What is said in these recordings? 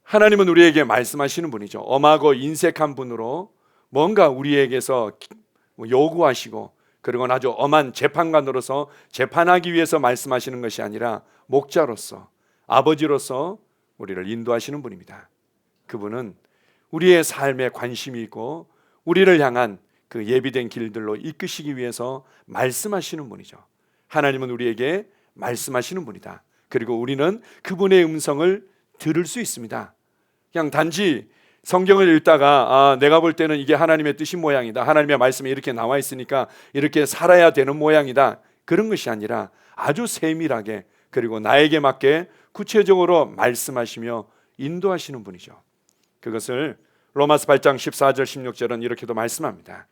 하나님은 우리에게 말씀하시는 분이죠. 엄하고 인색한 분으로 뭔가 우리에게서 요구하시고, 그리고 아주 엄한 재판관으로서 재판하기 위해서 말씀하시는 것이 아니라 목자로서, 아버지로서 우리를 인도하시는 분입니다. 그분은 우리의 삶에 관심이 있고 우리를 향한 그 예비된 길들로 이끄시기 위해서 말씀하시는 분이죠. 하나님은 우리에게 말씀하시는 분이다. 그리고 우리는 그분의 음성을 들을 수 있습니다. 그냥 단지 성경을 읽다가 내가 볼 때는 이게 하나님의 뜻인 모양이다, 하나님의 말씀이 이렇게 나와 있으니까 이렇게 살아야 되는 모양이다, 그런 것이 아니라 아주 세밀하게, 그리고 나에게 맞게 구체적으로 말씀하시며 인도하시는 분이죠. 그것을 로마서 8장 14절 16절은 이렇게도 말씀합니다.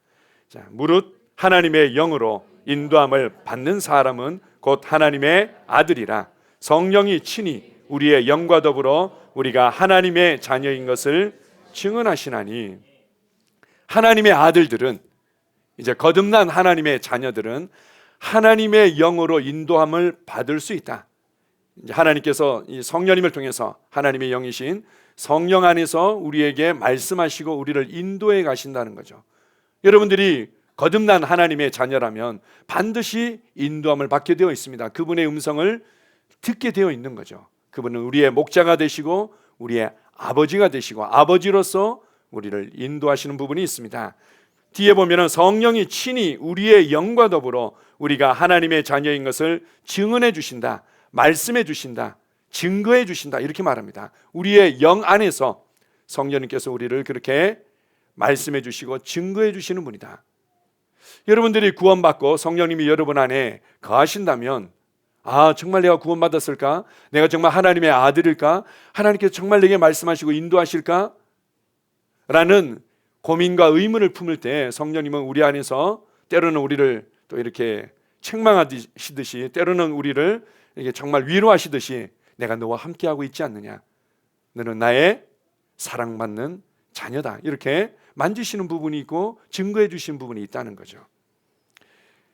자, 무릇 하나님의 영으로 인도함을 받는 사람은 곧 하나님의 아들이라. 성령이 친히 우리의 영과 더불어 우리가 하나님의 자녀인 것을 증언하시나니. 하나님의 아들들은, 이제 거듭난 하나님의 자녀들은 하나님의 영으로 인도함을 받을 수 있다. 이제 하나님께서 이 성령님을 통해서, 하나님의 영이신 성령 안에서 우리에게 말씀하시고 우리를 인도해 가신다는 거죠. 여러분들이 거듭난 하나님의 자녀라면 반드시 인도함을 받게 되어 있습니다. 그분의 음성을 듣게 되어 있는 거죠. 그분은 우리의 목자가 되시고 우리의 아버지가 되시고 아버지로서 우리를 인도하시는 부분이 있습니다. 뒤에 보면은 성령이 친히 우리의 영과 더불어 우리가 하나님의 자녀인 것을 증언해 주신다, 말씀해 주신다, 증거해 주신다, 이렇게 말합니다. 우리의 영 안에서 성령님께서 우리를 그렇게 말씀해 주시고 증거해 주시는 분이다. 여러분들이 구원받고 성령님이 여러분 안에 거하신다면, 정말 내가 구원받았을까? 내가 정말 하나님의 아들일까? 하나님께서 정말 내게 말씀하시고 인도하실까? 라는 고민과 의문을 품을 때 성령님은 우리 안에서 때로는 우리를 또 이렇게 책망하시듯이, 때로는 우리를 이렇게 정말 위로하시듯이, 내가 너와 함께하고 있지 않느냐, 너는 나의 사랑받는 자녀다, 이렇게 만지시는 부분이 있고 증거해 주신 부분이 있다는 거죠.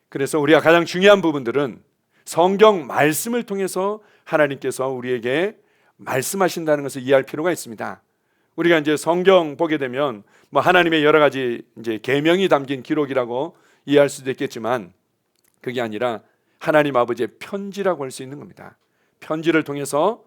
그래서 우리가 가장 중요한 부분들은 성경 말씀을 통해서 하나님께서 우리에게 말씀하신다는 것을 이해할 필요가 있습니다. 우리가 이제 성경 보게 되면 하나님의 여러 가지 이제 계명이 담긴 기록이라고 이해할 수도 있겠지만, 그게 아니라 하나님 아버지의 편지라고 할 수 있는 겁니다. 편지를 통해서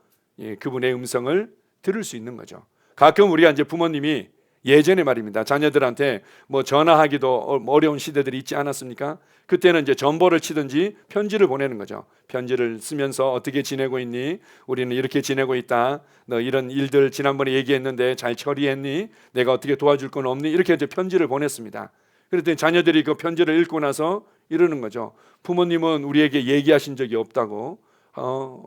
그분의 음성을 들을 수 있는 거죠. 가끔 우리가 이제 부모님이 예전에 말입니다, 자녀들한테 전화하기도 어려운 시대들이 있지 않았습니까? 그때는 이제 전보를 치든지 편지를 보내는 거죠. 편지를 쓰면서 어떻게 지내고 있니? 우리는 이렇게 지내고 있다. 너 이런 일들 지난번에 얘기했는데 잘 처리했니? 내가 어떻게 도와줄 건 없니? 이렇게 이제 편지를 보냈습니다. 그랬더니 자녀들이 그 편지를 읽고 나서 이러는 거죠. 부모님은 우리에게 얘기하신 적이 없다고,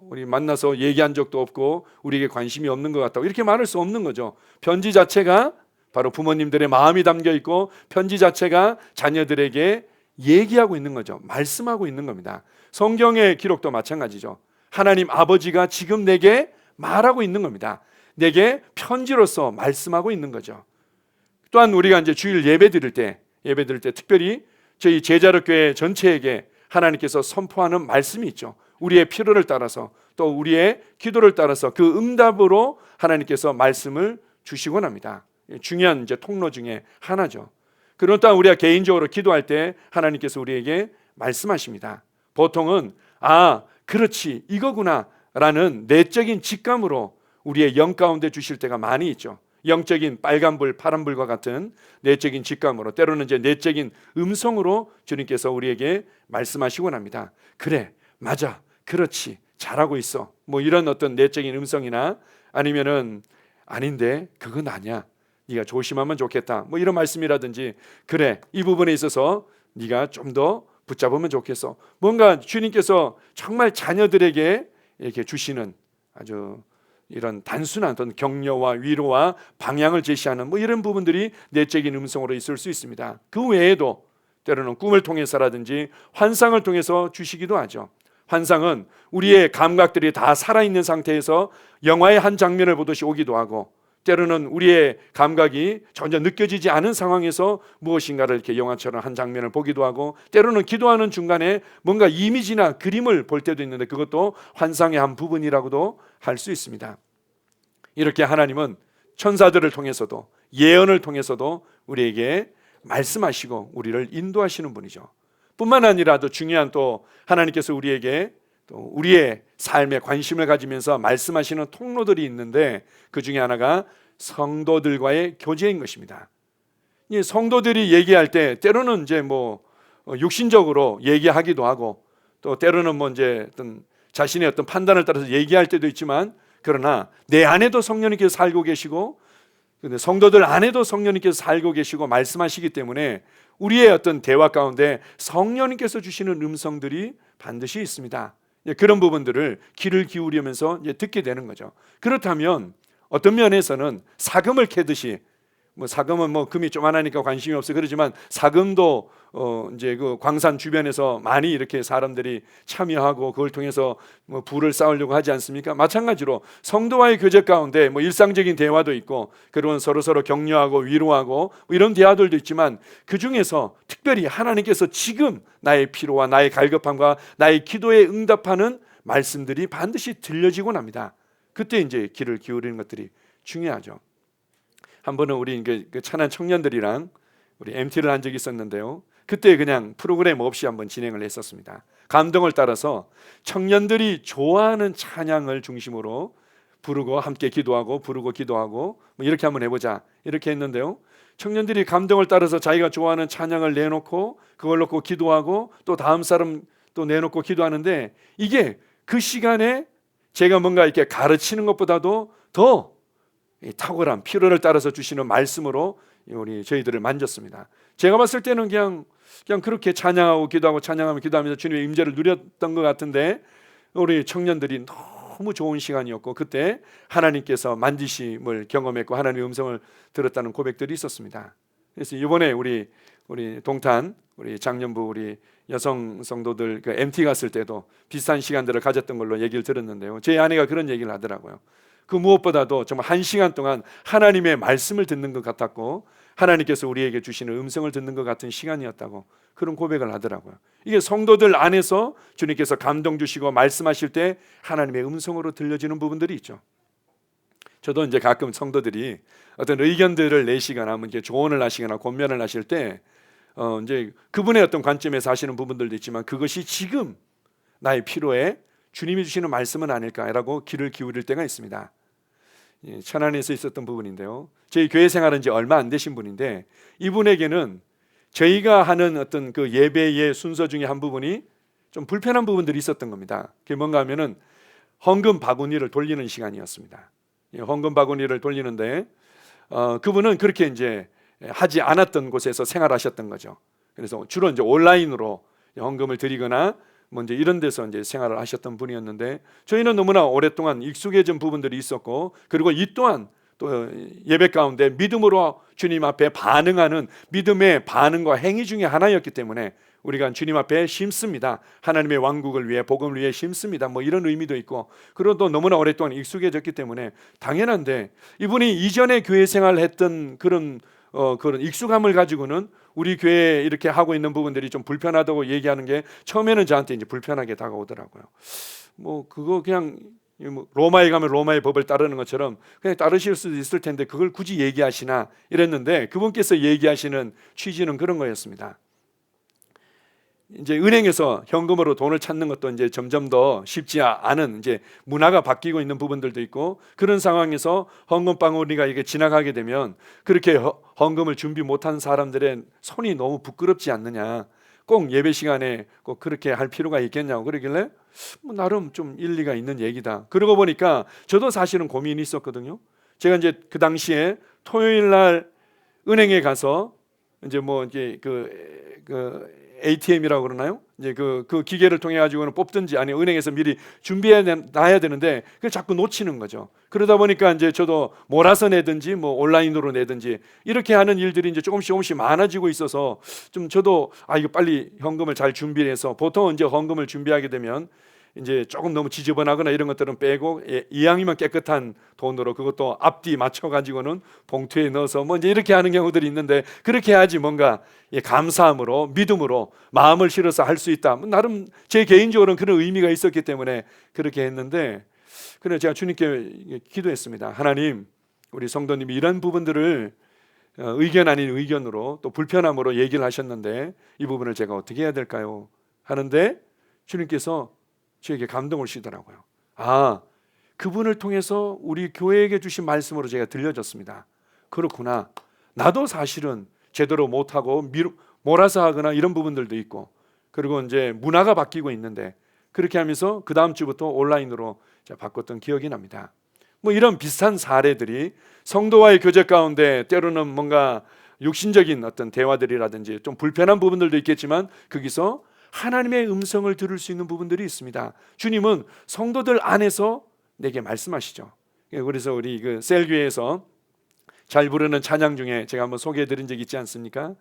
우리 만나서 얘기한 적도 없고 우리에게 관심이 없는 것 같다고, 이렇게 말할 수 없는 거죠. 편지 자체가 바로 부모님들의 마음이 담겨 있고, 편지 자체가 자녀들에게 얘기하고 있는 거죠. 말씀하고 있는 겁니다. 성경의 기록도 마찬가지죠. 하나님 아버지가 지금 내게 말하고 있는 겁니다. 내게 편지로서 말씀하고 있는 거죠. 또한 우리가 이제 주일 예배 드릴 때 특별히 저희 제자력 교회 전체에게 하나님께서 선포하는 말씀이 있죠. 우리의 필요를 따라서, 또 우리의 기도를 따라서 그 응답으로 하나님께서 말씀을 주시곤 합니다. 중요한 이제 통로 중에 하나죠. 그런 또한 우리가 개인적으로 기도할 때 하나님께서 우리에게 말씀하십니다. 보통은 그렇지, 이거구나 라는 내적인 직감으로 우리의 영 가운데 주실 때가 많이 있죠. 영적인 빨간불, 파란불과 같은 내적인 직감으로, 때로는 이제 내적인 음성으로 주님께서 우리에게 말씀하시곤 합니다. 그래, 맞아, 그렇지, 잘하고 있어, 이런 어떤 내적인 음성이나, 아니면은 아닌데 그건 아니야, 네가 조심하면 좋겠다, 이런 말씀이라든지, 그래, 이 부분에 있어서 네가 좀 더 붙잡으면 좋겠어, 뭔가 주님께서 정말 자녀들에게 이렇게 주시는 아주 이런 단순한 어떤 격려와 위로와 방향을 제시하는 이런 부분들이 내적인 음성으로 있을 수 있습니다. 그 외에도 때로는 꿈을 통해서라든지 환상을 통해서 주시기도 하죠. 환상은 우리의 감각들이 다 살아있는 상태에서 영화의 한 장면을 보듯이 오기도 하고, 때로는 우리의 감각이 전혀 느껴지지 않은 상황에서 무엇인가를 이렇게 영화처럼 한 장면을 보기도 하고, 때로는 기도하는 중간에 뭔가 이미지나 그림을 볼 때도 있는데 그것도 환상의 한 부분이라고도 할 수 있습니다. 이렇게 하나님은 천사들을 통해서도 예언을 통해서도 우리에게 말씀하시고 우리를 인도하시는 분이죠. 뿐만 아니라 또 중요한 또 하나님께서 우리에게 또 우리의 삶에 관심을 가지면서 말씀하시는 통로들이 있는데 그 중에 하나가 성도들과의 교제인 것입니다. 이 성도들이 얘기할 때 때로는 이제 뭐 육신적으로 얘기하기도 하고 또 때로는 뭐 이제 어떤 자신의 어떤 판단을 따라서 얘기할 때도 있지만 그러나 내 안에도 성령님께서 살고 계시고 근데 성도들 안에도 성령님께서 살고 계시고 말씀하시기 때문에 우리의 어떤 대화 가운데 성령님께서 주시는 음성들이 반드시 있습니다. 그런 부분들을 귀를 기울이면서 이제 듣게 되는 거죠. 그렇다면 어떤 면에서는 사금을 캐듯이 뭐 사금은 뭐 금이 조만하니까 관심이 없어 그러지만 사금도 이제 그 광산 주변에서 많이 이렇게 사람들이 참여하고 그걸 통해서 뭐 부를 쌓으려고 하지 않습니까? 마찬가지로 성도와의 교제 가운데 뭐 일상적인 대화도 있고 그리고 서로 격려하고 위로하고 뭐 이런 대화들도 있지만 그 중에서 특별히 하나님께서 지금 나의 피로와 나의 갈급함과 나의 기도에 응답하는 말씀들이 반드시 들려지곤 합니다. 그때 이제 귀를 기울이는 것들이 중요하죠. 한 번은 우리 그 찬양 청년들이랑 우리 MT를 한 적이 있었는데요. 그때 그냥 프로그램 없이 한번 진행을 했었습니다. 감동을 따라서 청년들이 좋아하는 찬양을 중심으로 부르고 함께 기도하고 부르고 기도하고 뭐 이렇게 한번 해보자 이렇게 했는데요. 청년들이 감동을 따라서 자기가 좋아하는 찬양을 내놓고 그걸 놓고 기도하고 또 다음 사람 또 내놓고 기도하는데 이게 그 시간에 제가 뭔가 이렇게 가르치는 것보다도 더 탁월한 필요를 따라서 주시는 말씀으로 우리 저희들을 만졌습니다. 제가 봤을 때는 그냥 그렇게 찬양하고 기도하고 찬양하며 기도하면서 주님의 임재를 누렸던 것 같은데 우리 청년들이 너무 좋은 시간이었고 그때 하나님께서 만지심을 경험했고 하나님의 음성을 들었다는 고백들이 있었습니다. 그래서 이번에 우리 동탄 우리 장년부 우리 여성 성도들 그 MT 갔을 때도 비슷한 시간들을 가졌던 걸로 얘기를 들었는데요. 제 아내가 그런 얘기를 하더라고요. 그 무엇보다도 정말 1시간 동안 하나님의 말씀을 듣는 것 같았고 하나님께서 우리에게 주시는 음성을 듣는 것 같은 시간이었다고 그런 고백을 하더라고요. 이게 성도들 안에서 주님께서 감동 주시고 말씀하실 때 하나님의 음성으로 들려지는 부분들이 있죠. 저도 이제 가끔 성도들이 어떤 의견들을 내시거나 뭐 이렇게 조언을 하시거나 권면을 하실 때 이제 그분의 어떤 관점에서 하시는 부분들도 있지만 그것이 지금 나의 필요에 주님이 주시는 말씀은 아닐까라고 귀를 기울일 때가 있습니다. 천안에서 있었던 부분인데요. 저희 교회 생활은 이제 얼마 안 되신 분인데 이분에게는 저희가 하는 어떤 그 예배의 순서 중에 한 부분이 좀 불편한 부분들이 있었던 겁니다. 그게 뭔가 하면은 헌금 바구니를 돌리는 시간이었습니다. 헌금 바구니를 돌리는데 그분은 그렇게 이제 하지 않았던 곳에서 생활하셨던 거죠. 그래서 주로 이제 온라인으로 헌금을 드리거나 뭐 이제 이런 데서 이제 생활을 하셨던 분이었는데 저희는 너무나 오랫동안 익숙해진 부분들이 있었고 그리고 이 또한 또 예배 가운데 믿음으로 주님 앞에 반응하는 믿음의 반응과 행위 중에 하나였기 때문에 우리가 주님 앞에 심습니다. 하나님의 왕국을 위해 복음을 위해 심습니다. 뭐 이런 의미도 있고 그리고 또 너무나 오랫동안 익숙해졌기 때문에 당연한데 이분이 이전에 교회 생활을 했던 그런 익숙함을 가지고는 우리 교회에 이렇게 하고 있는 부분들이 좀 불편하다고 얘기하는 게 처음에는 저한테 이제 불편하게 다가오더라고요. 뭐 그거 그냥 로마에 가면 로마의 법을 따르는 것처럼 그냥 따르실 수도 있을 텐데 그걸 굳이 얘기하시나 이랬는데 그분께서 얘기하시는 취지는 그런 거였습니다. 이제 은행에서 현금으로 돈을 찾는 것도 이제 점점 더 쉽지 않은 이제 문화가 바뀌고 있는 부분들도 있고 그런 상황에서 헌금 방울이가 이게 지나가게 되면 그렇게 헌금을 준비 못한 사람들의 손이 너무 부끄럽지 않느냐, 꼭 예배 시간에 꼭 그렇게 할 필요가 있겠냐고 그러길래 뭐 나름 좀 일리가 있는 얘기다. 그러고 보니까 저도 사실은 고민이 있었거든요. 제가 이제 그 당시에 토요일 날 은행에 가서 이제 뭐 이제 그 ATM이라고 그러나요? 이제 그 기계를 통해 가지고는 뽑든지 아니 은행에서 미리 준비해 놔야 되는데 그걸 자꾸 놓치는 거죠. 그러다 보니까 이제 저도 몰아서 내든지 뭐 온라인으로 내든지 이렇게 하는 일들이 이제 조금씩 많아지고 있어서 좀 저도 이거 빨리 현금을 잘 준비해서 보통 이제 헌금을 준비하게 되면 이제 조금 너무 지저분하거나 이런 것들은 빼고 이왕이면 깨끗한 돈으로 그것도 앞뒤 맞춰 가지고는 봉투에 넣어서 뭐 이제 이렇게 하는 경우들이 있는데 그렇게 해야지 뭔가 감사함으로 믿음으로 마음을 실어서 할 수 있다. 나름 제 개인적으로는 그런 의미가 있었기 때문에 그렇게 했는데 그래서 제가 주님께 기도했습니다. 하나님, 우리 성도님이 이런 부분들을 의견 아닌 의견으로 또 불편함으로 얘기를 하셨는데 이 부분을 제가 어떻게 해야 될까요? 하는데 주님께서 저에게 감동을 주시더라고요. 아, 그분을 통해서 우리 교회에게 주신 말씀으로 제가 들려졌습니다. 그렇구나. 나도 사실은 제대로 못하고 몰아서 하거나 이런 부분들도 있고, 그리고 이제 문화가 바뀌고 있는데 그렇게 하면서 그 다음 주부터 온라인으로 바꿨던 기억이 납니다. 뭐 이런 비슷한 사례들이 성도와의 교제 가운데 때로는 뭔가 육신적인 어떤 대화들이라든지 좀 불편한 부분들도 있겠지만 거기서 하나님의 음성을 들을 수 있는 부분들이 있습니다. 주님은 성도들 안에서 내게 말씀하시죠. 그래서 우리 그 셀교회에서 잘 부르는 찬양 중에 제가 한번 소개해드린 적 있지 않습니까?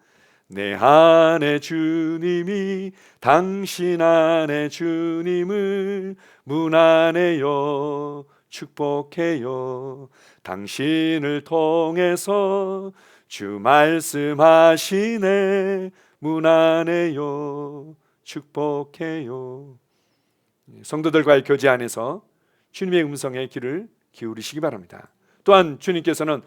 내 안에 주님이 당신 안에 주님을 문안해요 축복해요. 당신을 통해서 주 말씀하시네 문안해요 축복해요. 성도들과의 교제 안에서 주님의 음성에 귀를 기울이시기 바랍니다. 또한 주님께서는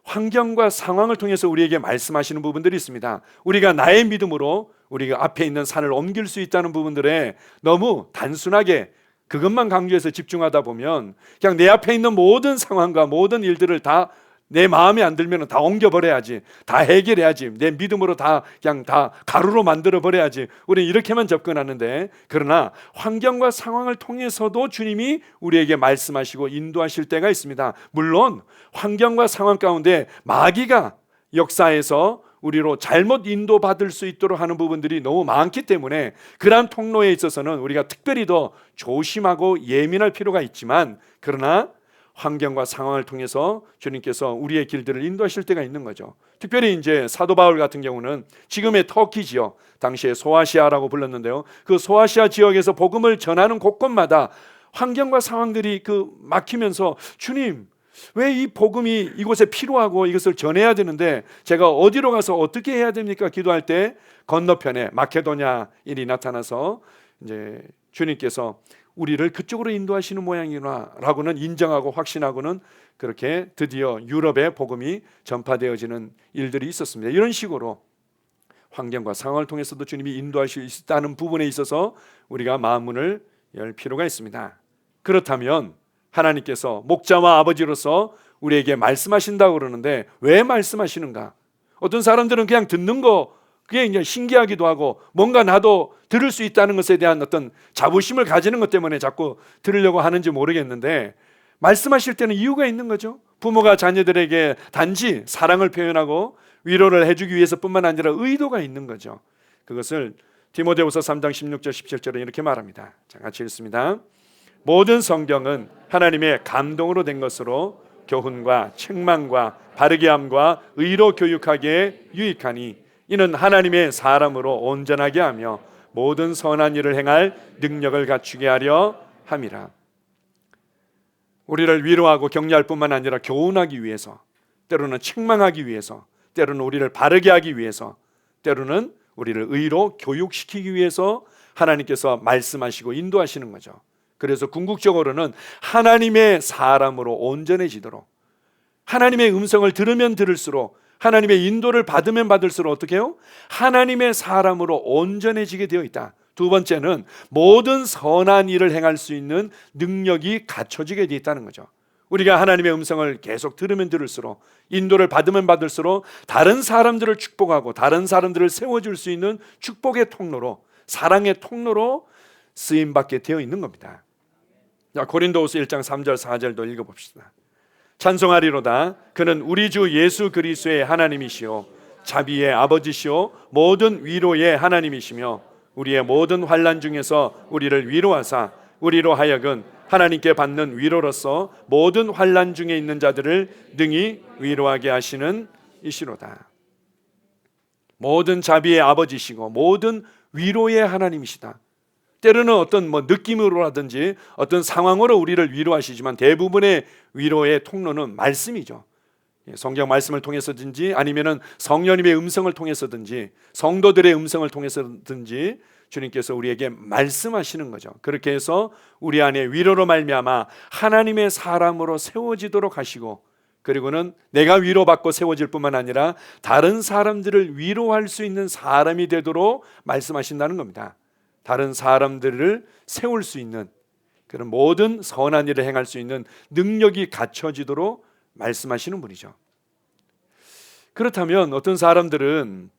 환경과 상황을 통해서 우리에게 말씀하시는 부분들이 있습니다. 우리가 나의 믿음으로 우리가 앞에 있는 산을 옮길 수 있다는 부분들에 너무 단순하게 그것만 강조해서 집중하다 보면 그냥 내 앞에 있는 모든 상황과 모든 일들을 다 내 마음에 안 들면 다 옮겨버려야지, 다 해결해야지, 내 믿음으로 다 그냥 다 가루로 만들어버려야지, 우리는 이렇게만 접근하는데, 그러나 환경과 상황을 통해서도 주님이 우리에게 말씀하시고 인도하실 때가 있습니다. 물론 환경과 상황 가운데 마귀가 역사에서 우리로 잘못 인도받을 수 있도록 하는 부분들이 너무 많기 때문에 그러한 통로에 있어서는 우리가 특별히 더 조심하고 예민할 필요가 있지만, 그러나 환경과 상황을 통해서 주님께서 우리의 길들을 인도하실 때가 있는 거죠. 특별히 이제 사도 바울 같은 경우는 지금의 터키 지역, 당시에 소아시아라고 불렀는데요, 그 소아시아 지역에서 복음을 전하는 곳곳마다 환경과 상황들이 막히면서 주님, 왜 이 복음이 이곳에 필요하고 이것을 전해야 되는데 제가 어디로 가서 어떻게 해야 됩니까? 기도할 때 건너편에 마케도냐인이 나타나서 이제 주님께서 우리를 그쪽으로 인도하시는 모양이구나라고는 인정하고 확신하고는 그렇게 드디어 유럽에 복음이 전파되어지는 일들이 있었습니다. 이런 식으로 환경과 상황을 통해서도 주님이 인도하실 수 있다는 부분에 있어서 우리가 마음문을 열 필요가 있습니다. 그렇다면 하나님께서 목자와 아버지로서 우리에게 말씀하신다고 그러는데 왜 말씀하시는가? 어떤 사람들은 그냥 듣는 거 그게 이제 신기하기도 하고 뭔가 나도 들을 수 있다는 것에 대한 어떤 자부심을 가지는 것 때문에 자꾸 들으려고 하는지 모르겠는데, 말씀하실 때는 이유가 있는 거죠. 부모가 자녀들에게 단지 사랑을 표현하고 위로를 해주기 위해서뿐만 아니라 의도가 있는 거죠. 그것을 디모데후서 3장 16절 17절에 이렇게 말합니다. 자, 같이 읽습니다. 모든 성경은 하나님의 감동으로 된 것으로 교훈과 책망과 바르게 함과 의로 교육하기에 유익하니 이는 하나님의 사람으로 온전하게 하며 모든 선한 일을 행할 능력을 갖추게 하려 함이라. 우리를 위로하고 격려할 뿐만 아니라 교훈하기 위해서, 때로는 책망하기 위해서, 때로는 우리를 바르게 하기 위해서, 때로는 우리를 의로 교육시키기 위해서 하나님께서 말씀하시고 인도하시는 거죠. 그래서 궁극적으로는 하나님의 사람으로 온전해지도록, 하나님의 음성을 들으면 들을수록, 하나님의 인도를 받으면 받을수록 어떻게 해요? 하나님의 사람으로 온전해지게 되어 있다. 두 번째는 모든 선한 일을 행할 수 있는 능력이 갖춰지게 되어 있다는 거죠. 우리가 하나님의 음성을 계속 들으면 들을수록, 인도를 받으면 받을수록 다른 사람들을 축복하고 다른 사람들을 세워줄 수 있는 축복의 통로로, 사랑의 통로로 쓰임받게 되어 있는 겁니다. 자, 고린도후서 1장 3절 4절도 읽어봅시다. 찬송하리로다. 그는 우리 주 예수 그리스도의 하나님이시요 자비의 아버지시요 모든 위로의 하나님이시며 우리의 모든 환난 중에서 우리를 위로하사 우리로 하여금 하나님께 받는 위로로서 모든 환난 중에 있는 자들을 능히 위로하게 하시는 이시로다. 모든 자비의 아버지시고 모든 위로의 하나님이시다. 때로는 어떤 느낌으로라든지 어떤 상황으로 우리를 위로하시지만 대부분의 위로의 통로는 말씀이죠. 성경 말씀을 통해서든지 아니면은 성령님의 음성을 통해서든지 성도들의 음성을 통해서든지 주님께서 우리에게 말씀하시는 거죠. 그렇게 해서 우리 안에 위로로 말미암아 하나님의 사람으로 세워지도록 하시고, 그리고는 내가 위로받고 세워질 뿐만 아니라 다른 사람들을 위로할 수 있는 사람이 되도록 말씀하신다는 겁니다. 다른 사람들을 세울 수 있는 그런 모든 선한 일을 행할 수 있는 능력이 갖춰지도록 말씀하시는 분이죠. 그렇다면 어떤 사람들은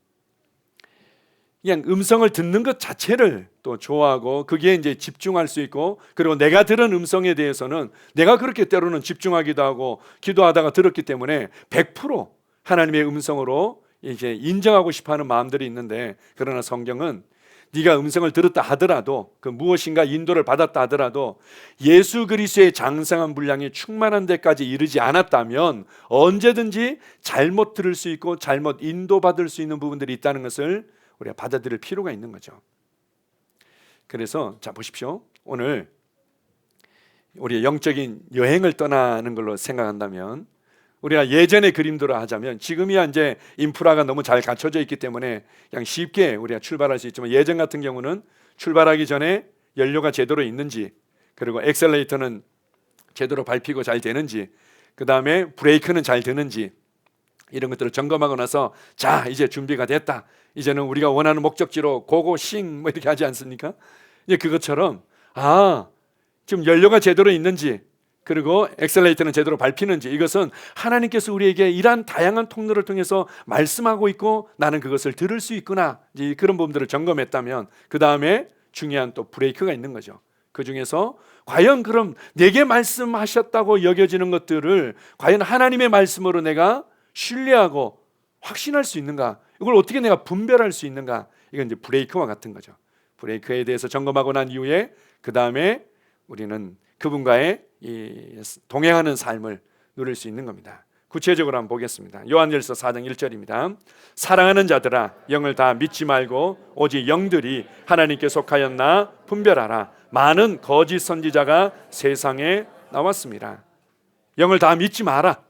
그냥 음성을 듣는 것 자체를 또 좋아하고 거기에 이제 집중할 수 있고, 그리고 내가 들은 음성에 대해서는 내가 그렇게 때로는 집중하기도 하고 기도하다가 들었기 때문에 100% 하나님의 음성으로 이제 인정하고 싶어하는 마음들이 있는데, 그러나 성경은 네가 음성을 들었다 하더라도, 그 무엇인가 인도를 받았다 하더라도 예수 그리스도의 장성한 분량이 충만한 데까지 이르지 않았다면 언제든지 잘못 들을 수 있고 잘못 인도받을 수 있는 부분들이 있다는 것을 우리가 받아들일 필요가 있는 거죠. 그래서 자 보십시오. 오늘 우리의 영적인 여행을 떠나는 걸로 생각한다면, 우리가 예전의 그림대로 하자면 지금이야 이제 인프라가 너무 잘 갖춰져 있기 때문에 그냥 쉽게 우리가 출발할 수 있지만, 예전 같은 경우는 출발하기 전에 연료가 제대로 있는지, 그리고 엑셀레이터는 제대로 밟히고 잘 되는지, 그 다음에 브레이크는 잘 되는지, 이런 것들을 점검하고 나서 자 이제 준비가 됐다, 이제는 우리가 원하는 목적지로 고고싱 뭐 이렇게 하지 않습니까? 이제 그것처럼 지금 연료가 제대로 있는지, 그리고 엑셀레이터는 제대로 밟히는지, 이것은 하나님께서 우리에게 이러한 다양한 통로를 통해서 말씀하고 있고 나는 그것을 들을 수 있구나, 그런 부분들을 점검했다면 그 다음에 중요한 또 브레이크가 있는 거죠. 그 중에서 과연 그럼 내게 말씀하셨다고 여겨지는 것들을 과연 하나님의 말씀으로 내가 신뢰하고 확신할 수 있는가, 이걸 어떻게 내가 분별할 수 있는가, 이건 이제 브레이크와 같은 거죠. 브레이크에 대해서 점검하고 난 이후에 그 다음에 우리는 그분과의 이 동행하는 삶을 누릴 수 있는 겁니다. 구체적으로 한번 보겠습니다. 요한일서 4장 1절입니다. 사랑하는 자들아, 영을 다 믿지 말고 오직 영들이 하나님께 속하였나 분별하라. 많은 거짓 선지자가 세상에 나왔습니다. 영을 다 믿지 마라.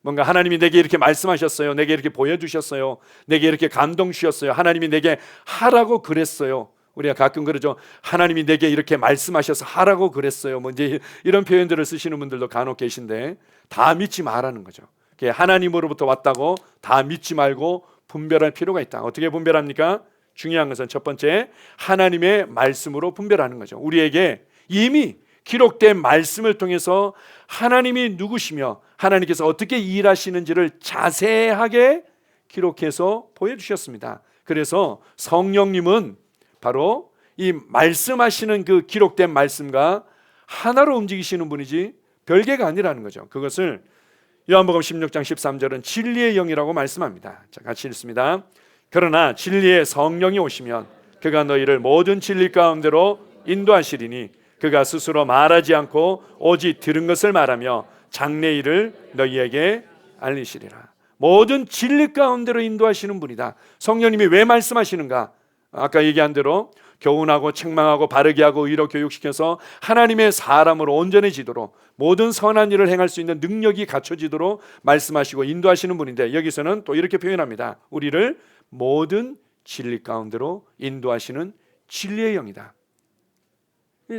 뭔가 하나님이 내게 이렇게 말씀하셨어요, 내게 이렇게 보여주셨어요, 내게 이렇게 감동 주셨어요, 하나님이 내게 하라고 그랬어요. 우리가 가끔 그러죠. 하나님이 내게 이렇게 말씀하셔서 하라고 그랬어요. 뭐 이제 이런 표현들을 쓰시는 분들도 간혹 계신데, 다 믿지 말라는 거죠. 하나님으로부터 왔다고 다 믿지 말고 분별할 필요가 있다. 어떻게 분별합니까? 중요한 것은 첫 번째, 하나님의 말씀으로 분별하는 거죠. 우리에게 이미 기록된 말씀을 통해서 하나님이 누구시며 하나님께서 어떻게 일하시는지를 자세하게 기록해서 보여주셨습니다. 그래서 성령님은 바로 이 말씀하시는 그 기록된 말씀과 하나로 움직이시는 분이지 별개가 아니라는 거죠. 그것을 요한복음 16장 13절은 진리의 영이라고 말씀합니다. 자, 같이 읽습니다. 그러나 진리의 성령이 오시면 그가 너희를 모든 진리 가운데로 인도하시리니 그가 스스로 말하지 않고 오직 들은 것을 말하며 장래일을 너희에게 알리시리라. 모든 진리 가운데로 인도하시는 분이다. 성령님이 왜 말씀하시는가? 아까 얘기한 대로 교훈하고 책망하고 바르게 하고 의로 교육시켜서 하나님의 사람으로 온전해지도록 모든 선한 일을 행할 수 있는 능력이 갖춰지도록 말씀하시고 인도하시는 분인데, 여기서는 또 이렇게 표현합니다. 우리를 모든 진리 가운데로 인도하시는 진리의 영이다.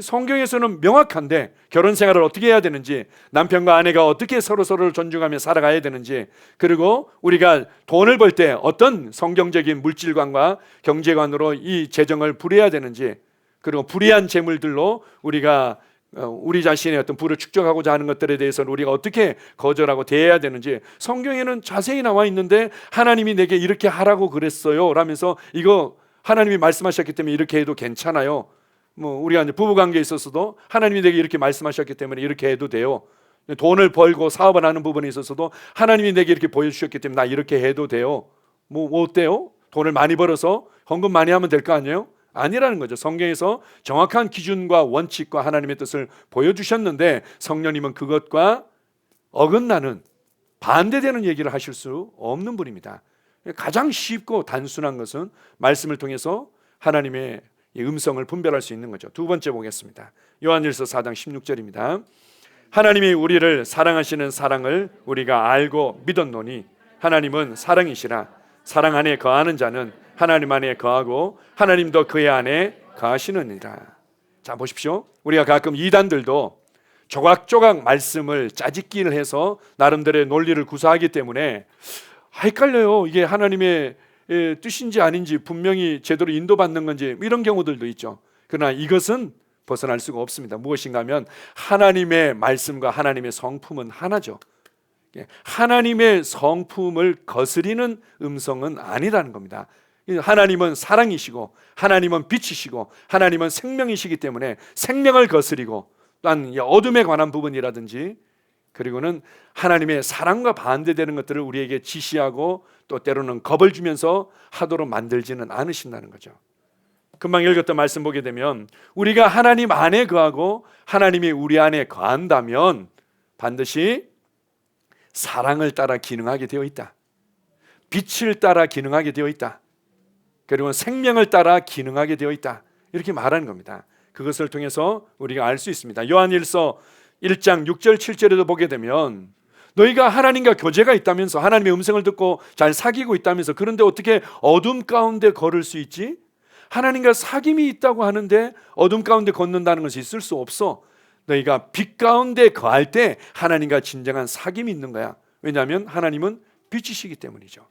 성경에서는 명확한데 결혼 생활을 어떻게 해야 되는지, 남편과 아내가 어떻게 서로를 존중하며 살아가야 되는지, 그리고 우리가 돈을 벌 때 어떤 성경적인 물질관과 경제관으로 이 재정을 부려야 되는지, 그리고 불의한 재물들로 우리가 우리 자신의 어떤 부를 축적하고자 하는 것들에 대해서는 우리가 어떻게 거절하고 대해야 되는지 성경에는 자세히 나와 있는데, 하나님이 내게 이렇게 하라고 그랬어요 라면서 이거 하나님이 말씀하셨기 때문에 이렇게 해도 괜찮아요. 뭐 우리가 이제 부부 관계에 있어서도 하나님이 내게 이렇게 말씀하셨기 때문에 이렇게 해도 돼요. 돈을 벌고 사업을 하는 부분에 있어서도 하나님이 내게 이렇게 보여주셨기 때문에 나 이렇게 해도 돼요. 뭐 어때요? 돈을 많이 벌어서 헌금 많이 하면 될 거 아니에요? 아니라는 거죠. 성경에서 정확한 기준과 원칙과 하나님의 뜻을 보여주셨는데 성령님은 그것과 어긋나는 반대되는 얘기를 하실 수 없는 분입니다. 가장 쉽고 단순한 것은 말씀을 통해서 하나님의 이 음성을 분별할 수 있는 거죠. 두 번째 보겠습니다. 요한일서 4장 16절입니다. 하나님이 우리를 사랑하시는 사랑을 우리가 알고 믿었노니 하나님은 사랑이시라. 사랑 안에 거하는 자는 하나님 안에 거하고 하나님도 그의 안에 거하시느니라. 자, 보십시오. 우리가 가끔 이단들도 조각조각 말씀을 짜집기를 해서 나름대로의 논리를 구사하기 때문에 헷갈려요. 이게 하나님의 뜻인지 아닌지, 분명히 제대로 인도받는 건지, 이런 경우들도 있죠. 그러나 이것은 벗어날 수가 없습니다. 무엇인가 하면 하나님의 말씀과 하나님의 성품은 하나죠. 하나님의 성품을 거스리는 음성은 아니라는 겁니다. 하나님은 사랑이시고 하나님은 빛이시고 하나님은 생명이시기 때문에 생명을 거스리고, 또한 어둠에 관한 부분이라든지, 그리고는 하나님의 사랑과 반대되는 것들을 우리에게 지시하고 또 때로는 겁을 주면서 하도록 만들지는 않으신다는 거죠. 금방 읽었던 말씀 보게 되면 우리가 하나님 안에 거하고 하나님이 우리 안에 거한다면 반드시 사랑을 따라 기능하게 되어 있다. 빛을 따라 기능하게 되어 있다. 그리고 생명을 따라 기능하게 되어 있다. 이렇게 말하는 겁니다. 그것을 통해서 우리가 알 수 있습니다. 요한일서 1장 6절 7절에도 보게 되면 너희가 하나님과 교제가 있다면서, 하나님의 음성을 듣고 잘 사귀고 있다면서, 그런데 어떻게 어둠 가운데 걸을 수 있지? 하나님과 사귐이 있다고 하는데 어둠 가운데 걷는다는 것이 있을 수 없어. 너희가 빛 가운데 거할 때 하나님과 진정한 사귐이 있는 거야. 왜냐하면 하나님은 빛이시기 때문이죠.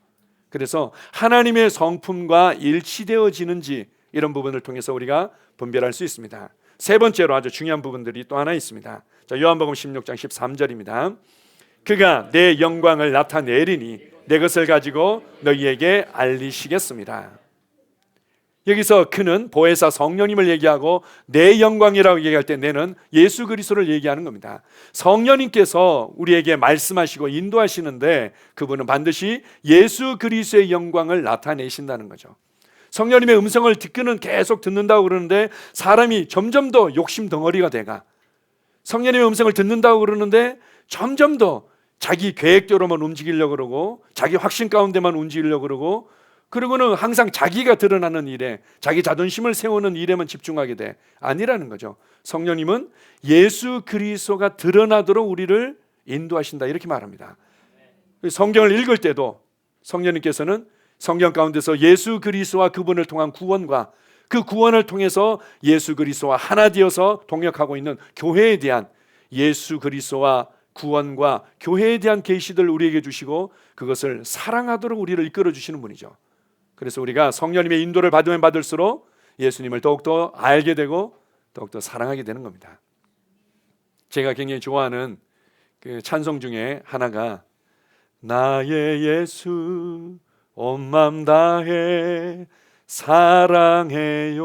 그래서 하나님의 성품과 일치되어지는지, 이런 부분을 통해서 우리가 분별할 수 있습니다. 세 번째로 아주 중요한 부분들이 또 하나 있습니다. 자, 요한복음 16장 13절입니다. 그가 내 영광을 나타내리니 내 것을 가지고 너희에게 알리시겠습니다. 여기서 그는 보혜사 성령님을 얘기하고 내 영광이라고 얘기할 때 내는 예수 그리스도를 얘기하는 겁니다. 성령님께서 우리에게 말씀하시고 인도하시는데 그분은 반드시 예수 그리스도의 영광을 나타내신다는 거죠. 성령님의 음성을 듣기는 계속 듣는다고 그러는데 사람이 점점 더 욕심 덩어리가 돼가, 성령님의 음성을 듣는다고 그러는데 점점 더 자기 계획대로만 움직이려고 그러고 자기 확신 가운데만 움직이려고 그러고, 그리고는 항상 자기가 드러나는 일에, 자기 자존심을 세우는 일에만 집중하게 돼. 아니라는 거죠. 성령님은 예수 그리스도가 드러나도록 우리를 인도하신다, 이렇게 말합니다. 성경을 읽을 때도 성령님께서는 성경 가운데서 예수 그리스도와 그분을 통한 구원과 그 구원을 통해서 예수 그리스도와 하나 되어서 동역하고 있는 교회에 대한 예수 그리스도와 구원과 교회에 대한 계시들을 우리에게 주시고 그것을 사랑하도록 우리를 이끌어 주시는 분이죠. 그래서 우리가 성령님의 인도를 받으면 받을수록 예수님을 더욱더 알게 되고 더욱더 사랑하게 되는 겁니다. 제가 굉장히 좋아하는 그 찬송 중에 하나가 나의 예수 온 맘 다해 사랑해요,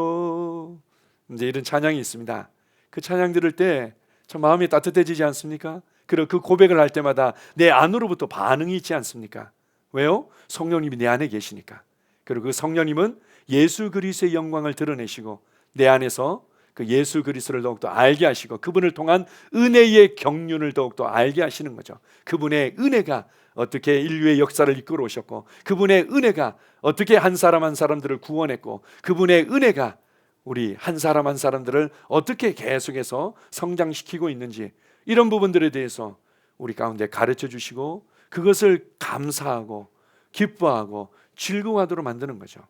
이제 이런 찬양이 있습니다. 그 찬양 들을 때 참 마음이 따뜻해지지 않습니까? 그리고 그 고백을 할 때마다 내 안으로부터 반응이 있지 않습니까? 왜요? 성령님이 내 안에 계시니까. 그리고 그 성령님은 예수 그리스도의 영광을 드러내시고 내 안에서 그 예수 그리스도를 더욱더 알게 하시고 그분을 통한 은혜의 경륜을 더욱더 알게 하시는 거죠. 그분의 은혜가 어떻게 인류의 역사를 이끌어 오셨고, 그분의 은혜가 어떻게 한 사람 한 사람들을 구원했고, 그분의 은혜가 우리 한 사람 한 사람들을 어떻게 계속해서 성장시키고 있는지, 이런 부분들에 대해서 우리 가운데 가르쳐 주시고 그것을 감사하고 기뻐하고 즐거워하도록 만드는 거죠.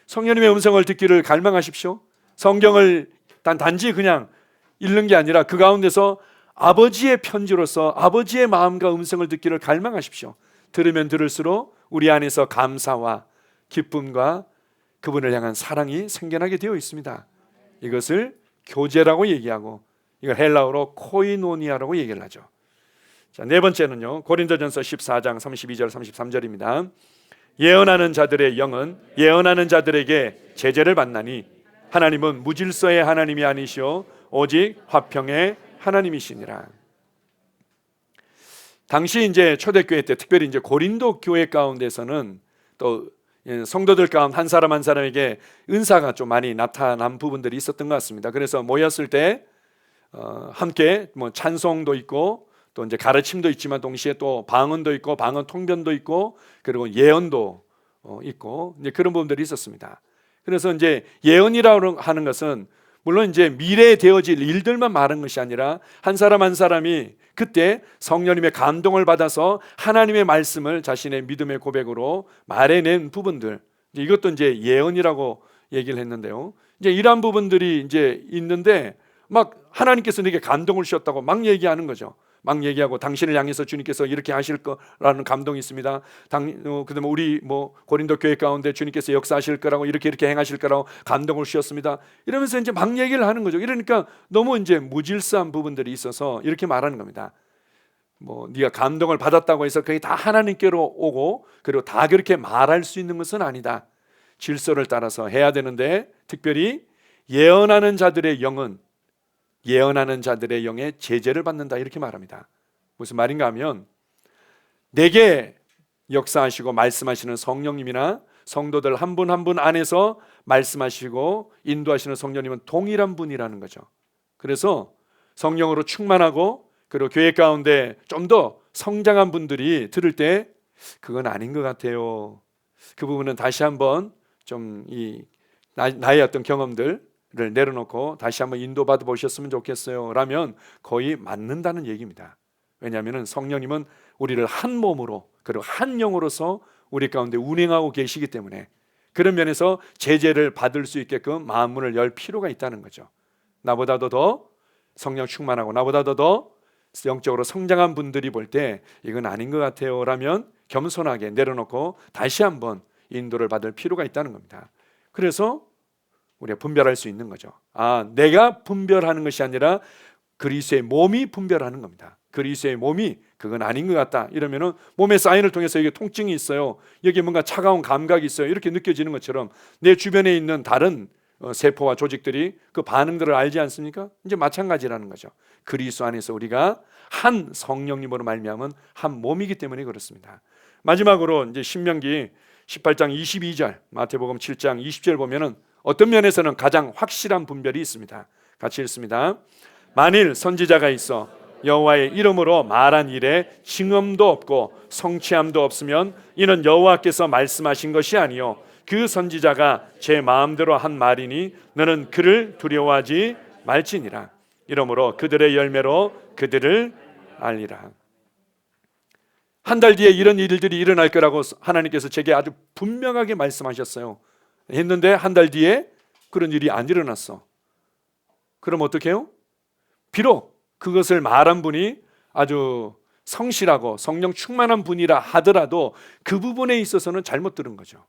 성령님의 음성을 듣기를 갈망하십시오. 성경을 단지 그냥 읽는 게 아니라 그 가운데서 아버지의 편지로서 아버지의 마음과 음성을 듣기를 갈망하십시오. 들으면 들을수록 우리 안에서 감사와 기쁨과 그분을 향한 사랑이 생겨나게 되어 있습니다. 이것을 교제라고 얘기하고 이걸 헬라어로 코이노니아라고 얘기를 하죠. 자, 네 번째는요, 고린도전서 14장 32절 33절입니다. 예언하는 자들의 영은 예언하는 자들에게 제재를 받나니 하나님은 무질서의 하나님이 아니시오 오직 화평의 하나님이시니라. 당시 이제 초대교회 때, 특별히 이제 고린도 교회 가운데서는 또 성도들 가운데 한 사람 한 사람에게 은사가 좀 많이 나타난 부분들이 있었던 것 같습니다. 그래서 모였을 때 함께 뭐 찬송도 있고 또 이제 가르침도 있지만 동시에 또 방언도 있고 방언 통변도 있고 그리고 예언도 있고 이제 그런 부분들이 있었습니다. 그래서 이제 예언이라고 하는 것은 물론 이제 미래에 되어질 일들만 말한 것이 아니라 한 사람 한 사람이 그때 성령님의 감동을 받아서 하나님의 말씀을 자신의 믿음의 고백으로 말해낸 부분들, 이것도 이제 예언이라고 얘기를 했는데요. 이제 이러한 부분들이 이제 있는데 막 하나님께서 내게 감동을 주셨다고 막 얘기하는 거죠. 막 얘기하고 당신을 향해서 주님께서 이렇게 하실 거라는 감동이 있습니다. 그다음에 우리 고린도 교회 가운데 주님께서 역사하실 거라고 이렇게 행하실 거라고 감동을 주셨습니다. 이러면서 이제 막 얘기를 하는 거죠. 이러니까 너무 이제 무질서한 부분들이 있어서 이렇게 말하는 겁니다. 네가 감동을 받았다고 해서 그게 다 하나님께로 오고 그리고 다 그렇게 말할 수 있는 것은 아니다. 질서를 따라서 해야 되는데 특별히 예언하는 자들의 영은 예언하는 자들의 영의 제재를 받는다 이렇게 말합니다. 무슨 말인가 하면 내게 역사하시고 말씀하시는 성령님이나 성도들 한 분 한 분 안에서 말씀하시고 인도하시는 성령님은 동일한 분이라는 거죠. 그래서 성령으로 충만하고 그리고 교회 가운데 좀 더 성장한 분들이 들을 때 그건 아닌 것 같아요. 그 부분은 다시 한번 좀 나의 어떤 경험들을 내려놓고 다시 한번 인도받아 보셨으면 좋겠어요 라면 거의 맞는다는 얘기입니다. 왜냐하면 성령님은 우리를 한 몸으로 그리고 한 영으로서 우리 가운데 운행하고 계시기 때문에 그런 면에서 제재를 받을 수 있게끔 마음문을 열 필요가 있다는 거죠. 나보다도 더 성령 충만하고 나보다도 더 영적으로 성장한 분들이 볼 때 이건 아닌 것 같아요 라면 겸손하게 내려놓고 다시 한번 인도를 받을 필요가 있다는 겁니다. 그래서 우리가 분별할 수 있는 거죠. 내가 분별하는 것이 아니라 그리스도의 몸이 분별하는 겁니다. 그리스도의 몸이 그건 아닌 것 같다 이러면은 몸의 사인을 통해서 이게 통증이 있어요, 여기 뭔가 차가운 감각이 있어요 이렇게 느껴지는 것처럼 내 주변에 있는 다른 세포와 조직들이 그 반응들을 알지 않습니까? 이제 마찬가지라는 거죠. 그리스도 안에서 우리가 한 성령님으로 말미암은 한 몸이기 때문에 그렇습니다. 마지막으로 이제 신명기 18장 22절, 마태복음 7장 20절 보면은 어떤 면에서는 가장 확실한 분별이 있습니다. 같이 읽습니다. 만일 선지자가 있어 여호와의 이름으로 말한 일에 징험도 없고 성취함도 없으면 이는 여호와께서 말씀하신 것이 아니요 그 선지자가 제 마음대로 한 말이니 너는 그를 두려워하지 말지니라. 이러므로 그들의 열매로 그들을 알리라. 한 달 뒤에 이런 일들이 일어날 거라고 하나님께서 제게 아주 분명하게 말씀하셨어요. 했는데 한 달 뒤에 그런 일이 안 일어났어. 그럼 어떻게 해요? 비록 그것을 말한 분이 아주 성실하고 성령 충만한 분이라 하더라도 그 부분에 있어서는 잘못 들은 거죠.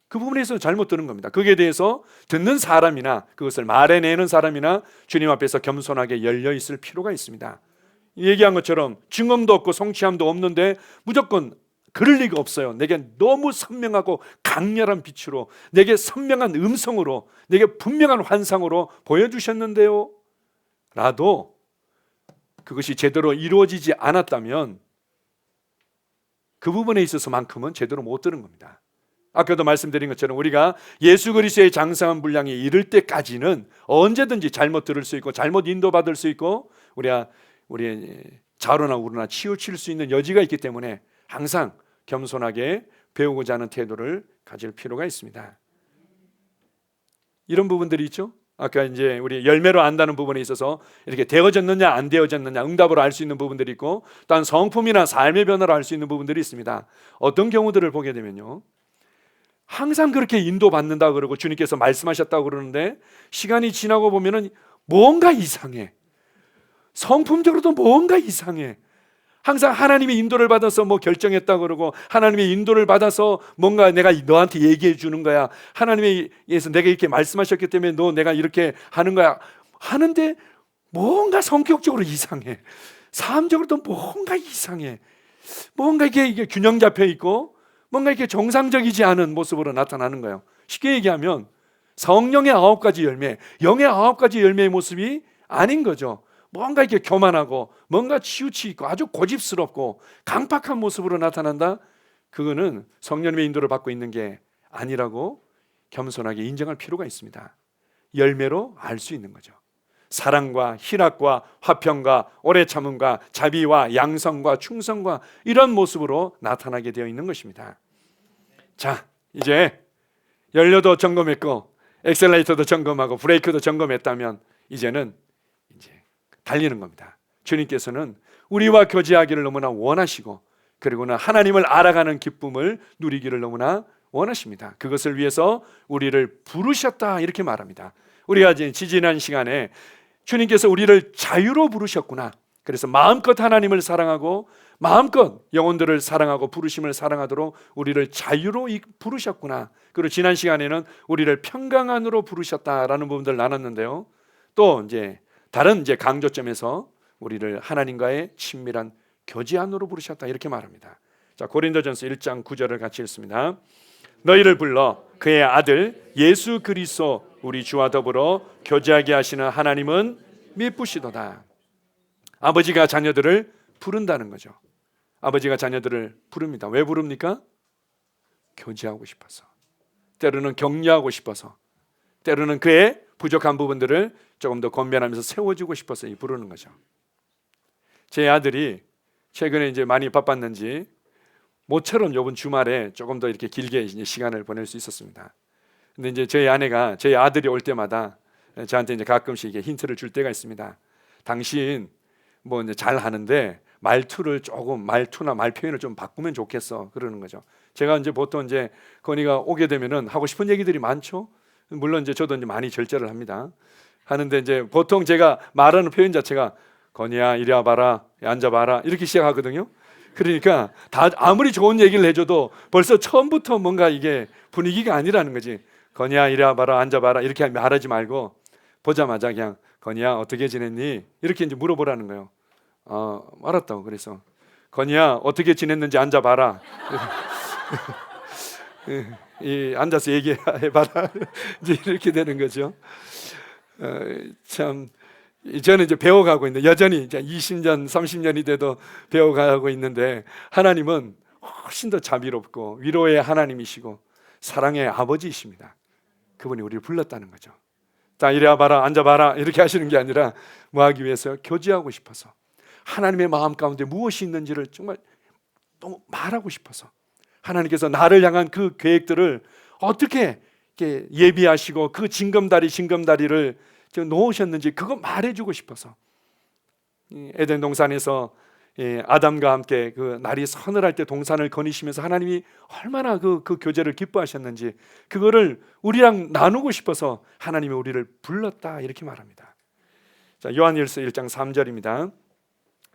그 부분에 있어서 잘못 들은 겁니다. 거기에 대해서 듣는 사람이나 그것을 말해내는 사람이나 주님 앞에서 겸손하게 열려 있을 필요가 있습니다. 얘기한 것처럼 증언도 없고 성취함도 없는데 무조건 그럴 리가 없어요. 내게 너무 선명하고 강렬한 빛으로 내게 선명한 음성으로 내게 분명한 환상으로 보여주셨는데요 라도 그것이 제대로 이루어지지 않았다면 그 부분에 있어서만큼은 제대로 못 들은 겁니다. 아까도 말씀드린 것처럼 우리가 예수 그리스도의 장성한 분량이 이를 때까지는 언제든지 잘못 들을 수 있고 잘못 인도받을 수 있고 우리의 좌로나 우로나 치우칠 수 있는 여지가 있기 때문에 항상 겸손하게 배우고자 하는 태도를 가질 필요가 있습니다. 이런 부분들이 있죠. 아까 이제 우리 열매로 안다는 부분에 있어서 이렇게 되어졌느냐 안 되어졌느냐 응답으로 알 수 있는 부분들이 있고 또한 성품이나 삶의 변화로 알 수 있는 부분들이 있습니다. 어떤 경우들을 보게 되면요, 항상 그렇게 인도받는다 그러고 주님께서 말씀하셨다고 그러는데 시간이 지나고 보면은 뭔가 이상해. 성품적으로도 뭔가 이상해. 항상 하나님의 인도를 받아서 결정했다 그러고 하나님의 인도를 받아서 뭔가 내가 너한테 얘기해 주는 거야. 하나님께서 내가 이렇게 말씀하셨기 때문에 내가 이렇게 하는 거야 하는데 뭔가 성격적으로 이상해. 삶적으로도 뭔가 이상해. 뭔가 이게 균형 잡혀 있고 뭔가 이렇게 정상적이지 않은 모습으로 나타나는 거예요. 쉽게 얘기하면 성령의 9가지 열매, 영의 9가지 열매의 모습이 아닌 거죠. 뭔가 이렇게 교만하고 뭔가 치우치 있고 아주 고집스럽고 강팍한 모습으로 나타난다? 그거는 성령님의 인도를 받고 있는 게 아니라고 겸손하게 인정할 필요가 있습니다. 열매로 알 수 있는 거죠. 사랑과 희락과 화평과 오래 참음과 자비와 양성과 충성과 이런 모습으로 나타나게 되어 있는 것입니다. 자, 이제 18 점검했고 엑셀레이터도 점검하고 브레이크도 점검했다면 이제는 이제 달리는 겁니다. 주님께서는 우리와 교제하기를 너무나 원하시고, 그리고는 하나님을 알아가는 기쁨을 누리기를 너무나 원하십니다. 그것을 위해서 우리를 부르셨다 이렇게 말합니다. 우리가 지지난 시간에 주님께서 우리를 자유로 부르셨구나, 그래서 마음껏 하나님을 사랑하고 마음껏 영혼들을 사랑하고 부르심을 사랑하도록 우리를 자유로 부르셨구나, 그리고 지난 시간에는 우리를 평강 안으로 부르셨다라는 부분들을 나눴는데요, 또 이제 다른 강조점에서 우리를 하나님과의 친밀한 교제 안으로 부르셨다 이렇게 말합니다. 자, 고린도전서 1장 9절을 같이 읽습니다. 너희를 불러 그의 아들 예수 그리스도 우리 주와 더불어 교제하게 하시는 하나님은 미쁘시도다. 아버지가 자녀들을 부른다는 거죠. 아버지가 자녀들을 부릅니다. 왜 부릅니까? 교제하고 싶어서, 때로는 격려하고 싶어서, 때로는 그의 부족한 부분들을 조금 더 권면하면서 세워주고 싶어서 부르는 거죠. 제 아들이 최근에 이제 많이 바빴는지 모처럼 이번 주말에 조금 더 이렇게 길게 이제 시간을 보낼 수 있었습니다. 근데 이제 저희 아내가 저희 아들이 올 때마다 저한테 이제 가끔씩 이게 힌트를 줄 때가 있습니다. 당신 뭐 이제 잘 하는데 말투나 말 표현을 좀 바꾸면 좋겠어, 그러는 거죠. 제가 이제 보통 이제 건이가 오게 되면은 하고 싶은 얘기들이 많죠. 물론 이제 저도 이제 많이 절제를 합니다. 하는데 이제 보통 제가 말하는 표현 자체가 건이야 이리 와봐라, 앉아봐라 이렇게 시작하거든요. 그러니까 다 아무리 좋은 얘기를 해줘도 벌써 처음부터 뭔가 이게 분위기가 아니라는 거지. 건이야 이리 와봐라, 앉아봐라 이렇게 말하지 말고 보자마자 그냥 건이야 어떻게 지냈니 이렇게 이제 물어보라는 거예요. 알았다고. 그래서 건이야 어떻게 지냈는지 앉아봐라. 앉아서 얘기해봐라. 이제 이렇게 되는 거죠. 참 저는 이제 배워가고 있는데, 여전히 이제 20년, 30년이 돼도 배워가고 있는데, 하나님은 훨씬 더 자비롭고 위로의 하나님이시고 사랑의 아버지이십니다. 그분이 우리를 불렀다는 거죠. 자, 이리 와봐라, 앉아봐라 이렇게 하시는 게 아니라 뭐 하기 위해서? 교제하고 싶어서, 하나님의 마음 가운데 무엇이 있는지를 정말 너무 말하고 싶어서, 하나님께서 나를 향한 그 계획들을 어떻게 예비하시고 그 징검다리를 놓으셨는지 그거 말해주고 싶어서, 에덴 동산에서 아담과 함께 그 날이 서늘할 때 동산을 거니시면서 하나님이 얼마나 그 교제를 기뻐하셨는지 그거를 우리랑 나누고 싶어서 하나님이 우리를 불렀다 이렇게 말합니다. 자, 요한일서 1장 3절입니다.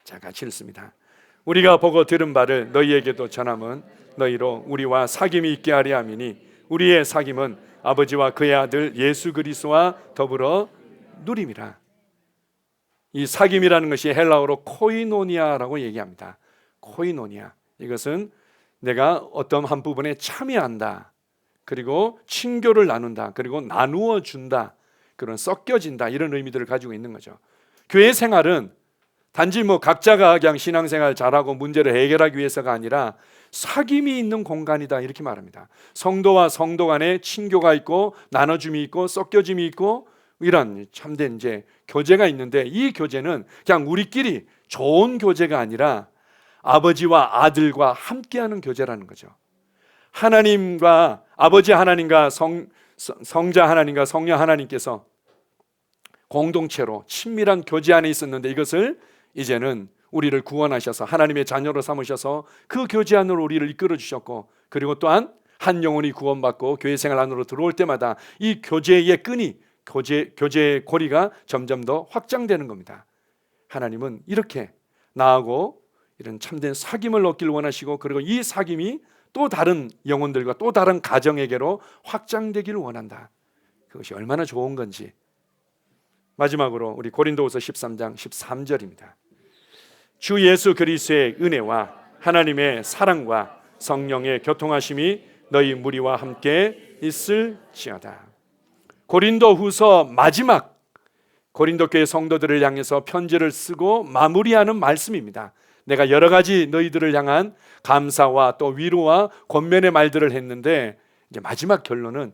자, 같이 읽습니다. 우리가 보고 들은 바를 너희에게도 전함은 너희로 우리와 사귐이 있게 하려 함이니 우리의 사귐은 아버지와 그의 아들 예수 그리스도와 더불어 누림이라. 이 사귐이라는 것이 헬라어로 코이노니아라고 얘기합니다. 코이노니아, 이것은 내가 어떤 한 부분에 참여한다, 그리고 친교를 나눈다, 그리고 나누어 준다, 그런 섞여진다, 이런 의미들을 가지고 있는 거죠. 교회 생활은 단지 뭐 각자가 그냥 신앙생활 잘하고 문제를 해결하기 위해서가 아니라 사귐이 있는 공간이다 이렇게 말합니다. 성도와 성도 간에 친교가 있고 나눠줌이 있고 섞여짐이 있고 이런 참된 이제 교제가 있는데, 이 교제는 그냥 우리끼리 좋은 교제가 아니라 아버지와 아들과 함께하는 교제라는 거죠. 하나님과 아버지 하나님과 성자 하나님과 성령 하나님께서 공동체로 친밀한 교제 안에 있었는데, 이것을 이제는 우리를 구원하셔서 하나님의 자녀로 삼으셔서 그 교제 안으로 우리를 이끌어 주셨고, 그리고 또한 한 영혼이 구원받고 교회 생활 안으로 들어올 때마다 이 교제의 끈이, 교제의 고리가 점점 더 확장되는 겁니다. 하나님은 이렇게 나하고 이런 참된 사귐을 얻기를 원하시고, 그리고 이 사귐이 또 다른 영혼들과 또 다른 가정에게로 확장되기를 원한다. 그것이 얼마나 좋은 건지. 마지막으로 우리 고린도후서 13장 13절입니다. 주 예수 그리스도의 은혜와 하나님의 사랑과 성령의 교통하심이 너희 무리와 함께 있을지어다. 고린도후서 마지막 고린도 교회 성도들을 향해서 편지를 쓰고 마무리하는 말씀입니다. 내가 여러 가지 너희들을 향한 감사와 또 위로와 권면의 말들을 했는데, 이제 마지막 결론은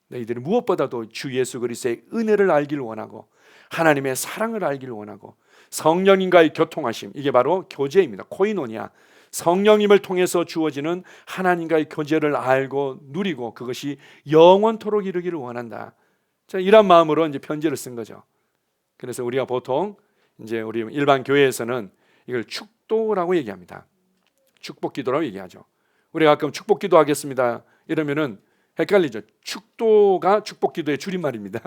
너희들이 무엇보다도 주 예수 그리스도의 은혜를 알기를 원하고 하나님의 사랑을 알기를 원하고 성령님과의 교통하심, 이게 바로 교제입니다. 코이노니아, 성령님을 통해서 주어지는 하나님과의 교제를 알고 누리고 그것이 영원토록 이루기를 원한다. 자, 이런 마음으로 이제 편지를 쓴 거죠. 그래서 우리가 보통 이제 우리 일반 교회에서는 이걸 축도라고 얘기합니다. 축복 기도라고 얘기하죠. 우리가 가끔 축복 기도 하겠습니다 이러면은 헷갈리죠. 축도가 축복 기도의 줄임말입니다.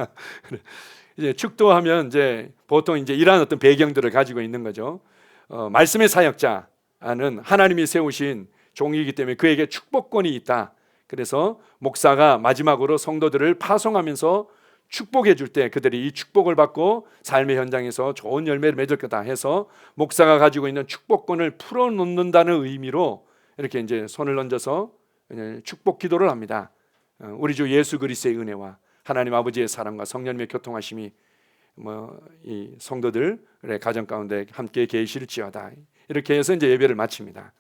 이제 축도하면 이제 보통 이제 이러한 어떤 배경들을 가지고 있는 거죠. 말씀의 사역자는 하나님이 세우신 종이기 때문에 그에게 축복권이 있다. 그래서 목사가 마지막으로 성도들을 파송하면서 축복해 줄 때 그들이 이 축복을 받고 삶의 현장에서 좋은 열매를 맺을 거다 해서 목사가 가지고 있는 축복권을 풀어놓는다는 의미로 이렇게 이제 손을 얹어서 축복 기도를 합니다. 우리 주 예수 그리스도의 은혜와 하나님 아버지의 사랑과 성령님의 교통하심이 이 성도들의 가정 가운데 함께 계실지어다. 이렇게 해서 이제 예배를 마칩니다.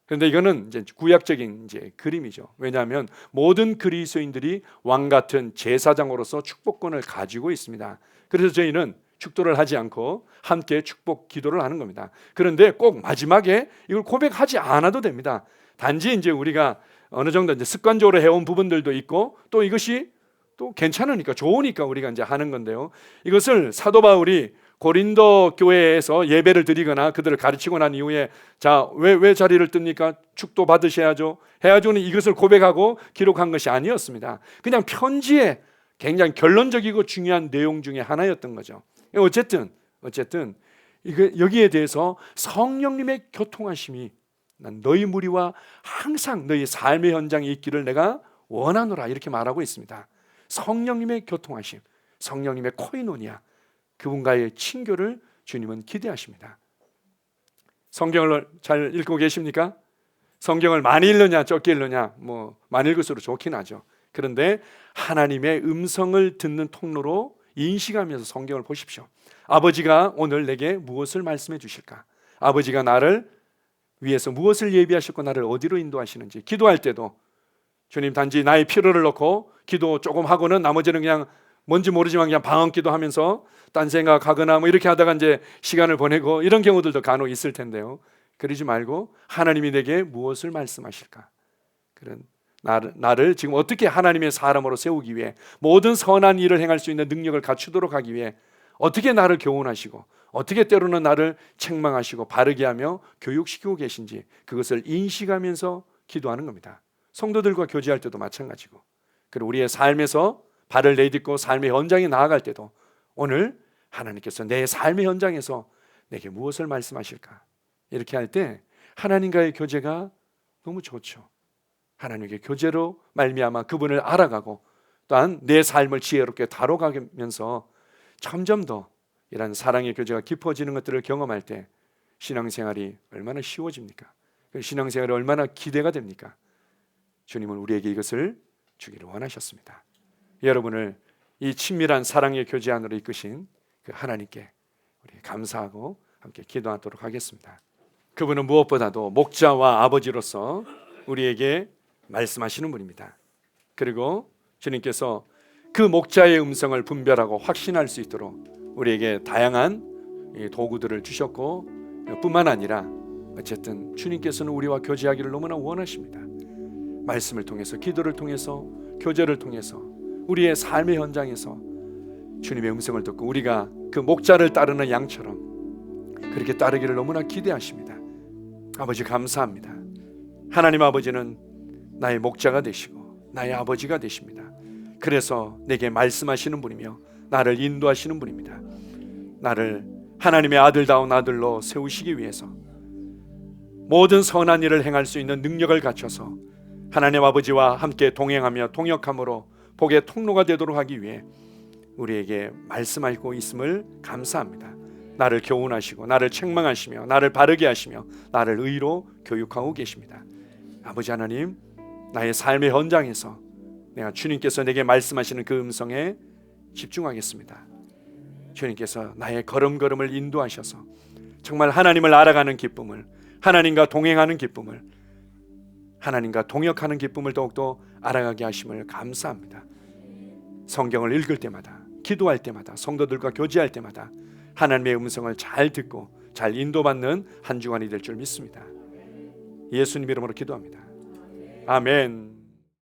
그런데 이거는 이제 구약적인 이제 그림이죠. 왜냐하면 모든 그리스도인들이 왕 같은 제사장으로서 축복권을 가지고 있습니다. 그래서 저희는 축도를 하지 않고 함께 축복 기도를 하는 겁니다. 그런데 꼭 마지막에 이걸 고백하지 않아도 됩니다. 단지 이제 우리가 어느 정도 이제 습관적으로 해온 부분들도 있고 또 이것이 또 괜찮으니까 좋으니까 우리가 이제 하는 건데요. 이것을 사도 바울이 고린도 교회에서 예배를 드리거나 그들을 가르치고 난 이후에 자, 왜 자리를 뜹니까? 축도 받으셔야죠. 해야죠는 이것을 고백하고 기록한 것이 아니었습니다. 그냥 편지에 굉장히 결론적이고 중요한 내용 중에 하나였던 거죠. 어쨌든 여기에 대해서 성령님의 교통하심이 난 너희 무리와 항상 너희 삶의 현장에 있기를 내가 원하노라 이렇게 말하고 있습니다. 성령님의 교통하심, 성령님의 코이노니아, 그분과의 친교를 주님은 기대하십니다. 성경을 잘 읽고 계십니까? 성경을 많이 읽느냐 적게 읽느냐 많이 읽을수록 좋긴 하죠. 그런데 하나님의 음성을 듣는 통로로 인식하면서 성경을 보십시오. 아버지가 오늘 내게 무엇을 말씀해 주실까? 아버지가 나를 위해서 무엇을 예비하셨고 나를 어디로 인도하시는지. 기도할 때도 주님 단지 나의 필요를 넣고 기도 조금 하고는 나머지는 그냥 뭔지 모르지만 그냥 방언 기도하면서 딴 생각하거나 이렇게 하다가 이제 시간을 보내고 이런 경우들도 간혹 있을 텐데요. 그러지 말고 하나님이 내게 무엇을 말씀하실까? 그런 나를 지금 어떻게 하나님의 사람으로 세우기 위해 모든 선한 일을 행할 수 있는 능력을 갖추도록 하기 위해 어떻게 나를 교훈하시고 어떻게 때로는 나를 책망하시고 바르게 하며 교육시키고 계신지 그것을 인식하면서 기도하는 겁니다. 성도들과 교제할 때도 마찬가지고 그리고 우리의 삶에서 발을 내딛고 삶의 현장에 나아갈 때도 오늘 하나님께서 내 삶의 현장에서 내게 무엇을 말씀하실까? 이렇게 할 때 하나님과의 교제가 너무 좋죠. 하나님의 교제로 말미암아 그분을 알아가고 또한 내 삶을 지혜롭게 다뤄가면서 점점 더 이런 사랑의 교제가 깊어지는 것들을 경험할 때 신앙생활이 얼마나 쉬워집니까? 신앙생활이 얼마나 기대가 됩니까? 주님은 우리에게 이것을 주기를 원하셨습니다. 여러분을 이 친밀한 사랑의 교제 안으로 이끄신 그 하나님께 우리 감사하고 함께 기도하도록 하겠습니다. 그분은 무엇보다도 목자와 아버지로서 우리에게 말씀하시는 분입니다. 그리고 주님께서 그 목자의 음성을 분별하고 확신할 수 있도록 우리에게 다양한 도구들을 주셨고 뿐만 아니라 어쨌든 주님께서는 우리와 교제하기를 너무나 원하십니다. 말씀을 통해서 기도를 통해서 교제를 통해서 우리의 삶의 현장에서 주님의 음성을 듣고 우리가 그 목자를 따르는 양처럼 그렇게 따르기를 너무나 기대하십니다. 아버지 감사합니다. 하나님 아버지는 나의 목자가 되시고 나의 아버지가 되십니다. 그래서 내게 말씀하시는 분이며 나를 인도하시는 분입니다. 나를 하나님의 아들다운 아들로 세우시기 위해서 모든 선한 일을 행할 수 있는 능력을 갖춰서 하나님 아버지와 함께 동행하며 동역함으로 복의 통로가 되도록 하기 위해 우리에게 말씀하고 있음을 감사합니다. 나를 교훈하시고 나를 책망하시며 나를 바르게 하시며 나를 의로 교육하고 계십니다. 아버지 하나님, 나의 삶의 현장에서 내가 주님께서 내게 말씀하시는 그 음성에 집중하겠습니다. 주님께서 나의 걸음걸음을 인도하셔서 정말 하나님을 알아가는 기쁨을, 하나님과 동행하는 기쁨을, 하나님과 동역하는 기쁨을 더욱더 알아가게 하심을 감사합니다. 성경을 읽을 때마다, 기도할 때마다, 성도들과 교제할 때마다 하나님의 음성을 잘 듣고 잘 인도받는 한 주간이 될 줄 믿습니다. 예수님 이름으로 기도합니다. 아멘.